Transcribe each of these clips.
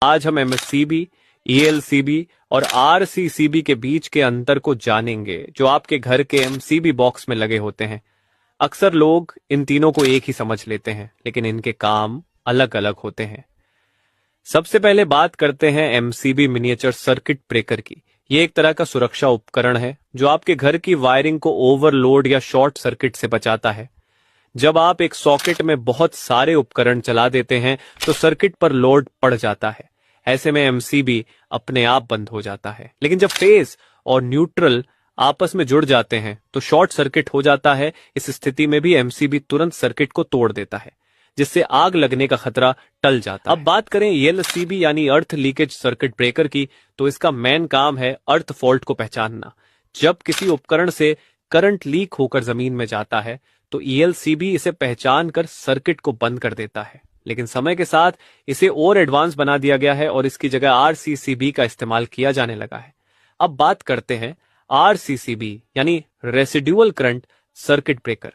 आज हम MSCB, ELCB और आरसीसीबी के बीच के अंतर को जानेंगे जो आपके घर के एमसीबी बॉक्स में लगे होते हैं। अक्सर लोग इन तीनों को एक ही समझ लेते हैं, लेकिन इनके काम अलग अलग होते हैं। सबसे पहले बात करते हैं एमसीबी मिनिएचर सर्किट ब्रेकर की। ये एक तरह का सुरक्षा उपकरण है जो आपके घर की वायरिंग को ओवरलोड या शॉर्ट सर्किट से बचाता है। जब आप एक सॉकेट में बहुत सारे उपकरण चला देते हैं तो सर्किट पर लोड पड़ जाता है। ऐसे में एमसीबी अपने आप बंद हो जाता है। लेकिन जब फेज और न्यूट्रल आपस में जुड़ जाते हैं तो शॉर्ट सर्किट हो जाता है। इस स्थिति में भी एमसीबी तुरंत सर्किट को तोड़ देता है, जिससे आग लगने का खतरा टल जाता है। अब बात करें ईएलसीबी यानी अर्थ लीकेज सर्किट ब्रेकर की, तो इसका मेन काम है अर्थ फॉल्ट को पहचानना। जब किसी उपकरण से करंट लीक होकर जमीन में जाता है तो ईएलसीबी इसे पहचान कर सर्किट को बंद कर देता है। लेकिन समय के साथ इसे और एडवांस बना दिया गया है और इसकी जगह आरसीसीबी का इस्तेमाल किया जाने लगा है। अब बात करते हैं आरसीसीबी यानी रेसिडुअल करंट सर्किट ब्रेकर।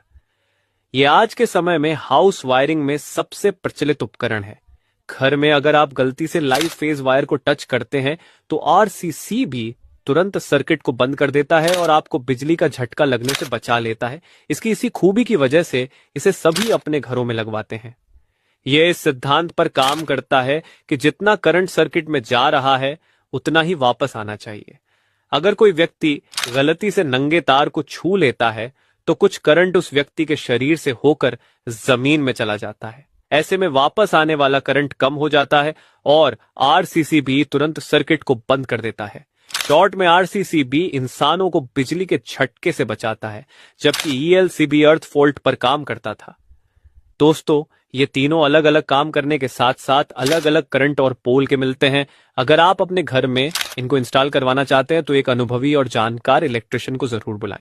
ये आज के समय में हाउस वायरिंग में सबसे प्रचलित उपकरण है। घर में अगर आप गलती से लाइव फेज वायर को टच करते हैं तो आरसीसीबी तुरंत सर्किट को बंद कर देता है और आपको बिजली का झटका लगने से बचा लेता है। इसकी इसी खूबी की वजह से इसे सभी अपने घरों में लगवाते हैं। यह इस सिद्धांत पर काम करता है कि जितना करंट सर्किट में जा रहा है उतना ही वापस आना चाहिए। अगर कोई व्यक्ति गलती से नंगे तार को छू लेता है तो कुछ करंट उस व्यक्ति के शरीर से होकर जमीन में चला जाता है। ऐसे में वापस आने वाला करंट कम हो जाता है और आरसीसीबी तुरंत सर्किट को बंद कर देता है। शॉर्ट में आरसीसीबी इंसानों को बिजली के झटके से बचाता है, जबकि ईएलसीबी अर्थ फॉल्ट पर काम करता था। दोस्तों, ये तीनों अलग अलग काम करने के साथ साथ अलग अलग करंट और पोल के मिलते हैं। अगर आप अपने घर में इनको इंस्टॉल करवाना चाहते हैं तो एक अनुभवी और जानकार इलेक्ट्रिशियन को जरूर बुलाएं।